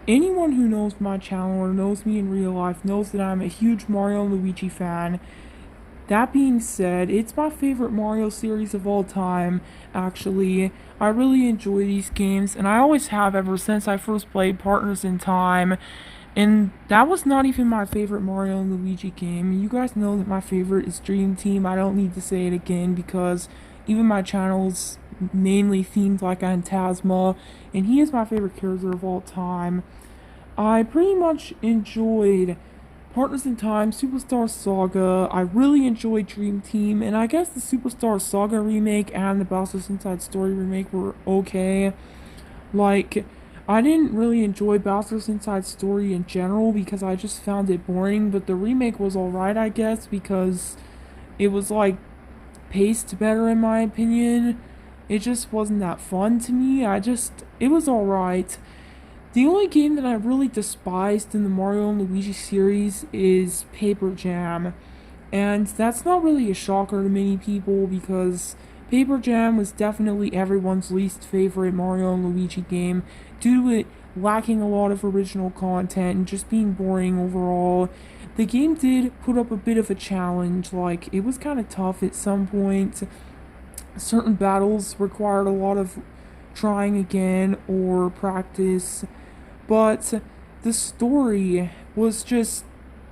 Anyone who knows my channel or knows me in real life knows that I'm a huge Mario and Luigi fan. That being said, it's my favorite Mario series of all time, actually. I really enjoy these games, and I always have ever since I first played Partners in Time. And that was not even my favorite Mario and Luigi game. You guys know that my favorite is Dream Team. I don't need to say it again because even my channel's mainly themed like Phantasma, and he is my favorite character of all time. I pretty much enjoyed Partners in Time, Superstar Saga. I really enjoyed Dream Team, and I guess the Superstar Saga remake and the Bowser's Inside Story remake were okay. Like, I didn't really enjoy Bowser's Inside Story in general because I just found it boring, but the remake was alright, I guess, because it was like paced better in my opinion. It just wasn't that fun to me. It was alright. The only game that I really despised in the Mario and Luigi series is Paper Jam. And that's not really a shocker to many people because Paper Jam was definitely everyone's least favorite Mario and Luigi game due to it lacking a lot of original content and just being boring overall. The game did put up a bit of a challenge, like, it was kind of tough at some points. Certain battles required a lot of trying again or practice, but the story was just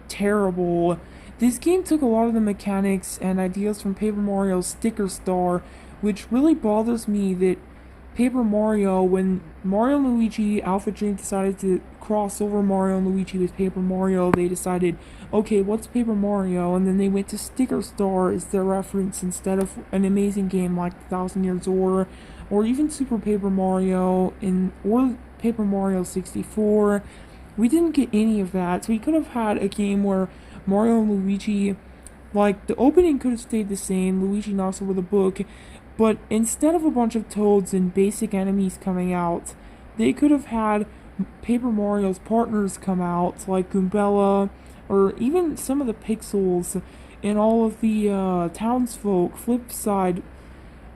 terrible. This game took a lot of the mechanics and ideas from Paper Mario's Sticker Star, which really bothers me that Paper Mario, when Mario and Luigi Alpha Dream decided to cross over Mario and Luigi with Paper Mario, they decided, okay, what's Paper Mario? And then they went to Sticker Star as their reference instead of an amazing game like Thousand Years or even Super Paper Mario or Paper Mario 64. We didn't get any of that, so we could have had a game where Mario and Luigi, like, the opening could have stayed the same. Luigi knocks over the book, but instead of a bunch of toads and basic enemies coming out, they could have had Paper Mario's partners come out, like Goombella, or even some of the pixels, and all of the townsfolk, Flipside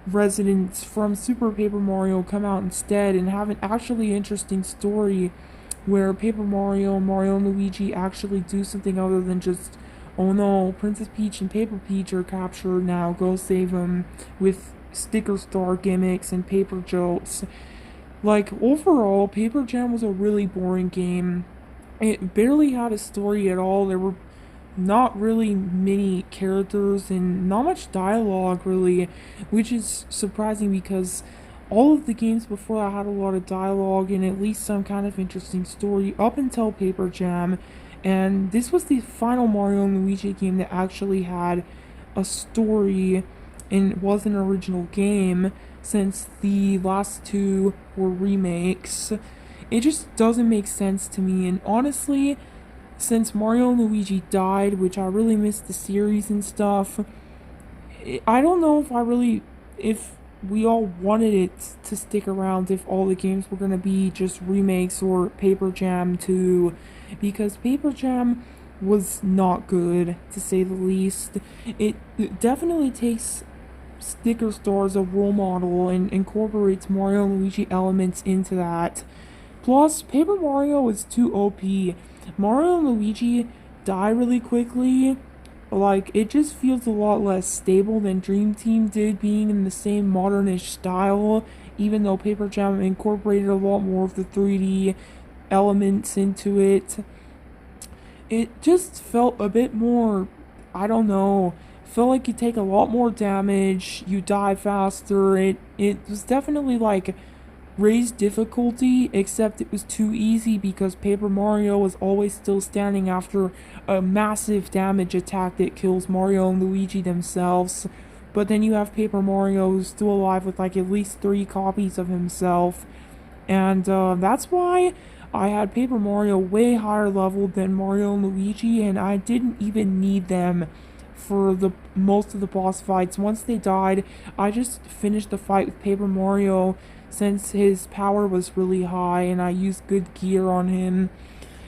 residents from Super Paper Mario come out instead and have an actually interesting story where Paper Mario, Mario and Luigi actually do something other than just, oh no, Princess Peach and Paper Peach are captured now, go save them, with sticker star gimmicks and paper jokes. Like, overall, Paper Jam was a really boring game. It barely had a story at all. There were not really many characters and not much dialogue, really, which is surprising because all of the games before that had a lot of dialogue and at least some kind of interesting story up until Paper Jam. And this was the final Mario and Luigi game that actually had a story and was an original game, since the last two were remakes. It just doesn't make sense to me, and honestly, since Mario and Luigi died, which I really missed the series and stuff, I don't know if we all wanted it to stick around if all the games were gonna be just remakes or Paper Jam 2, because Paper Jam was not good, to say the least. It definitely takes Sticker Star as a role model and incorporates Mario and Luigi elements into that. Plus, Paper Mario is too OP. Mario and Luigi die really quickly. Like, it just feels a lot less stable than Dream Team did, being in the same modernish style, even though Paper Jam incorporated a lot more of the 3D elements into it. It just felt a bit more, I don't know, felt like you take a lot more damage, you die faster. It was definitely like raised difficulty, except it was too easy because Paper Mario was always still standing after a massive damage attack that kills Mario and Luigi themselves. But then you have Paper Mario who's still alive with like at least 3 copies of himself. And that's why I had Paper Mario way higher level than Mario and Luigi, and I didn't even need them for the most of the boss fights. Once they died, I just finished the fight with Paper Mario since his power was really high and I used good gear on him.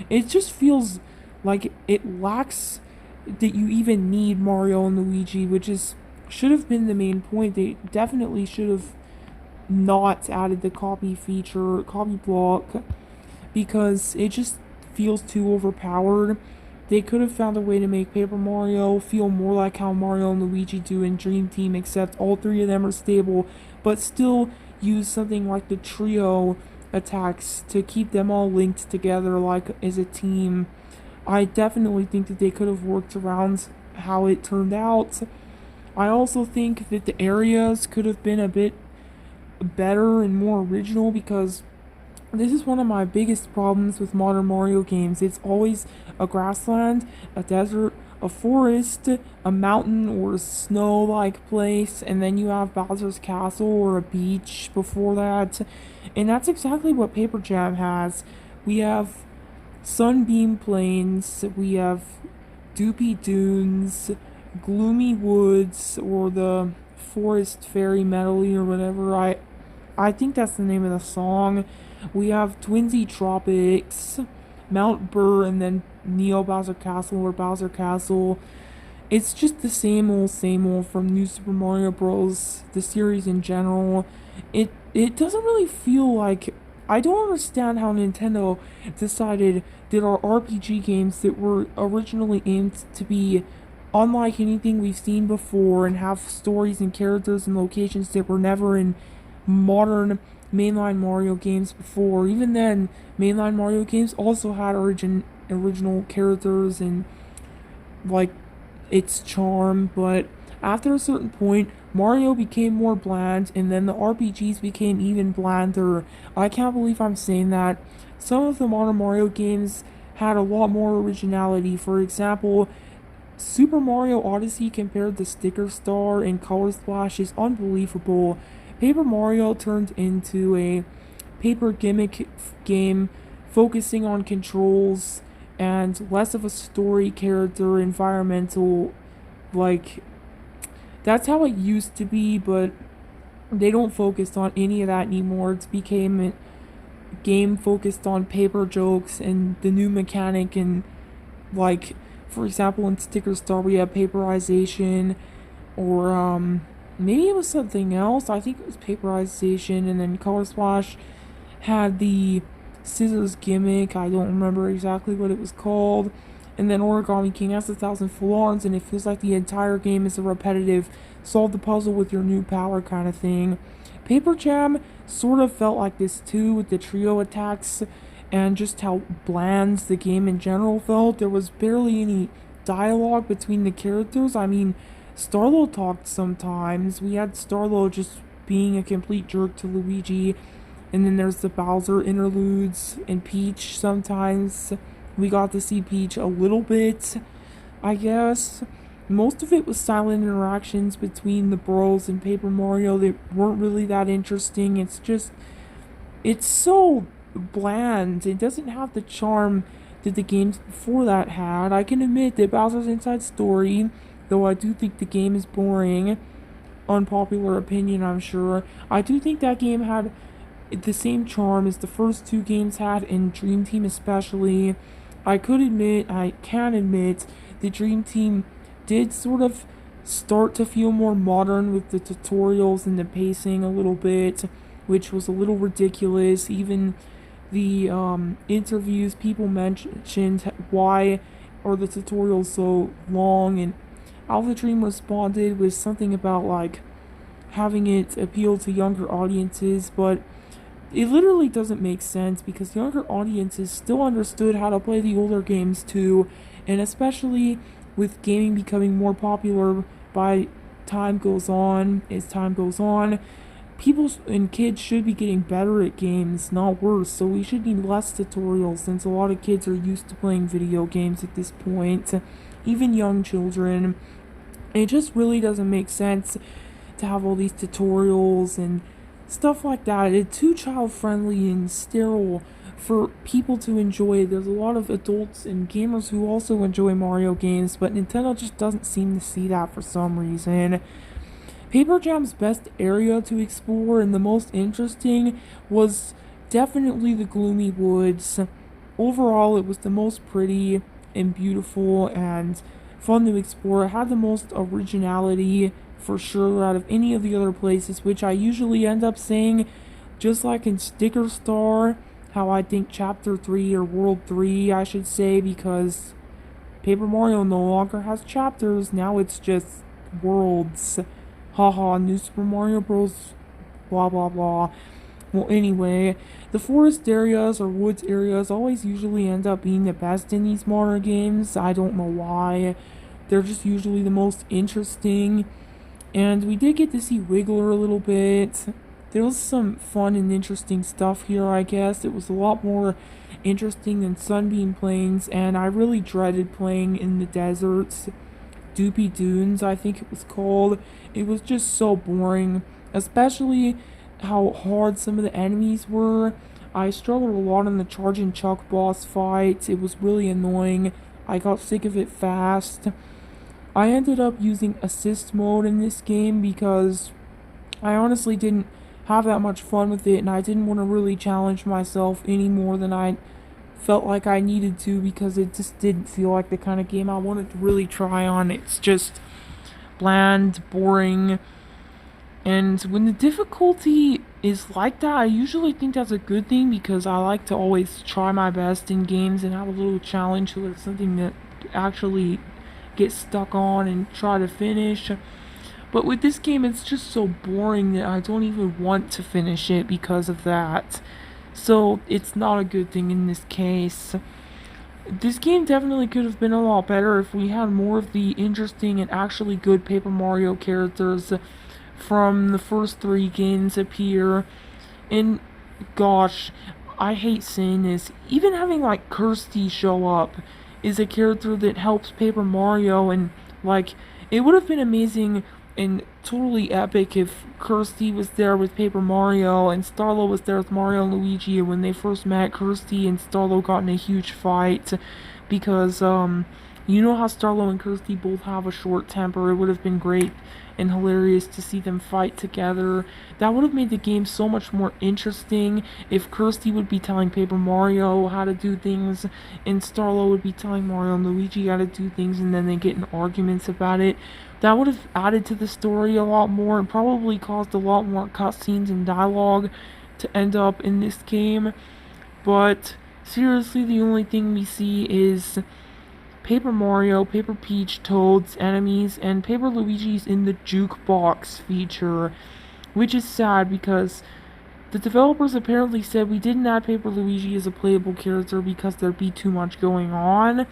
It just feels like it lacks that you even need Mario and Luigi, which is should have been the main point. They definitely should have not added the copy feature, copy block. because it just feels too overpowered. They could have found a way to make Paper Mario feel more like how Mario and Luigi do in Dream Team, except all three of them are stable, but still use something like the trio attacks to keep them all linked together like as a team. I definitely think that they could have worked around how it turned out. I also think that the areas could have been a bit better and more original because this is one of my biggest problems with modern Mario games. It's always a grassland, a desert, a forest, a mountain or a snow like place, and then you have Bowser's Castle or a beach before that. And that's exactly what Paper Jam has. We have Sunbeam Plains, we have Doopy Dunes, Gloomy Woods, or the Forest Fairy Medley or whatever. I think that's the name of the song. We have Twinsy Tropics, Mount Burr, and then Neo Bowser Castle or Bowser Castle. It's just the same old from New Super Mario Bros. The series in general. It doesn't really feel like, I don't understand how Nintendo decided that our RPG games that were originally aimed to be unlike anything we've seen before and have stories and characters and locations that were never in modern mainline Mario games before. Even then, mainline Mario games also had original characters and like its charm, but after a certain point, Mario became more bland, and then the RPGs became even blander. I can't believe I'm saying that. Some of the modern Mario games had a lot more originality. For example, Super Mario Odyssey compared to Sticker Star and Color Splash is unbelievable. Paper Mario turned into a paper gimmick game focusing on controls and less of a story, character, environmental, like that's how it used to be, but they don't focus on any of that anymore. It's became a game focused on paper jokes and the new mechanic, and like for example in Sticker Star we have paperization, or maybe it was something else. I think it was paperization, and then Color Splash had the scissors gimmick. I don't remember exactly what it was called. And then Origami King has 1,000 full arms, and it feels like the entire game is a repetitive solve the puzzle with your new power kind of thing. Paper Jam sort of felt like this too, with the trio attacks and just how bland the game in general felt. There was barely any dialogue between the characters. I mean, Starlo talked sometimes. We had Starlo just being a complete jerk to Luigi, and then there's the Bowser interludes and Peach sometimes. We got to see Peach a little bit, I guess. Most of it was silent interactions between the bros and Paper Mario that weren't really that interesting. It's so bland. It doesn't have the charm that the games before that had. I can admit that Bowser's Inside Story, though I do think the game is boring, unpopular opinion I'm sure, I do think that game had the same charm as the first two games had, in Dream Team especially. I can admit, the Dream Team did sort of start to feel more modern with the tutorials and the pacing a little bit, which was a little ridiculous. Even the interviews, people mentioned why are the tutorials so long, and Alpha Dream responded with something about like having it appeal to younger audiences, but it literally doesn't make sense because younger audiences still understood how to play the older games too, and especially with gaming becoming more popular by as time goes on, people and kids should be getting better at games, not worse. So we should need less tutorials since a lot of kids are used to playing video games at this point, even young children. It just really doesn't make sense to have all these tutorials and stuff like that. It's too child friendly and sterile for people to enjoy. There's a lot of adults and gamers who also enjoy Mario games, but Nintendo just doesn't seem to see that for some reason. Paper Jam's best area to explore and the most interesting was definitely the Gloomy Woods. Overall, it was the most pretty and beautiful and fun to explore. It had the most originality for sure out of any of the other places, which I usually end up saying, just like in Sticker Star, how I think Chapter 3 or World 3, I should say, because Paper Mario no longer has chapters, now it's just worlds. Haha, New Super Mario Bros. Blah blah blah. Well, anyway, the forest areas or woods areas always usually end up being the best in these modern games. I don't know why. They're just usually the most interesting. And we did get to see Wiggler a little bit. There was some fun and interesting stuff here, I guess. It was a lot more interesting than Sunbeam Plains, and I really dreaded playing in the deserts. Doopy Dunes, I think it was called. It was just so boring, especially how hard some of the enemies were. I struggled a lot in the Charge and Chuck boss fights. It was really annoying. I got sick of it fast. I ended up using assist mode in this game because I honestly didn't have that much fun with it, and I didn't want to really challenge myself any more than I felt like I needed to, because it just didn't feel like the kind of game I wanted to really try on. It's just bland, boring, and when the difficulty is like that, I usually think that's a good thing, because I like to always try my best in games and have a little challenge to it, something that actually get stuck on and try to finish. But with this game, it's just so boring that I don't even want to finish it because of that. So it's not a good thing in this case. This game definitely could have been a lot better if we had more of the interesting and actually good Paper Mario characters from the first 3 games appear. And gosh, I hate saying this, even having like Kirsty show up is a character that helps Paper Mario, and like it would have been amazing and totally epic if Kirsty was there with Paper Mario and Starlo was there with Mario and Luigi, and when they first met, Kirsty and Starlo got in a huge fight because you know how Starlo and Kirsty both have a short temper. It would have been great and hilarious to see them fight together. That would have made the game so much more interesting if Kirsty would be telling Paper Mario how to do things and Starlo would be telling Mario and Luigi how to do things, and then they get in arguments about it. That would have added to the story a lot more and probably caused a lot more cutscenes and dialogue to end up in this game. But seriously, the only thing we see is Paper Mario, Paper Peach, Toad's enemies, and Paper Luigi's in the jukebox feature, which is sad because the developers apparently said we didn't add Paper Luigi as a playable character because there'd be too much going on.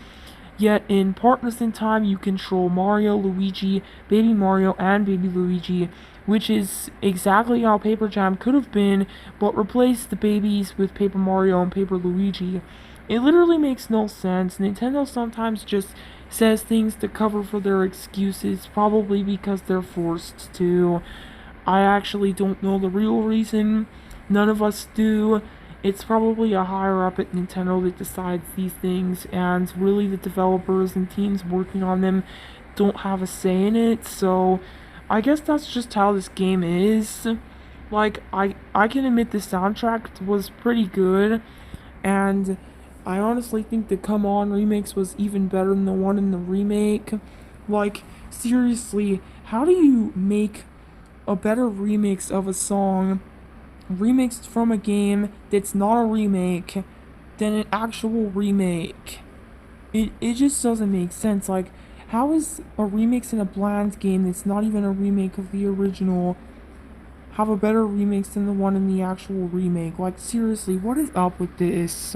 Yet in Partners in Time, you control Mario, Luigi, Baby Mario, and Baby Luigi, which is exactly how Paper Jam could have been, but replaced the babies with Paper Mario and Paper Luigi. It literally makes no sense. Nintendo sometimes just says things to cover for their excuses, probably because they're forced to. I actually don't know the real reason. None of us do. It's probably a higher up at Nintendo that decides these things, and really the developers and teams working on them don't have a say in it, so I guess that's just how this game is. Like, I can admit the soundtrack was pretty good, and I honestly think the Come On remix was even better than the one in the remake. Like, seriously, how do you make a better remix of a song remixed from a game that's not a remake than an actual remake? It just doesn't make sense. Like, how is a remix in a bland game that's not even a remake of the original have a better remix than the one in the actual remake? Like, seriously, what is up with this?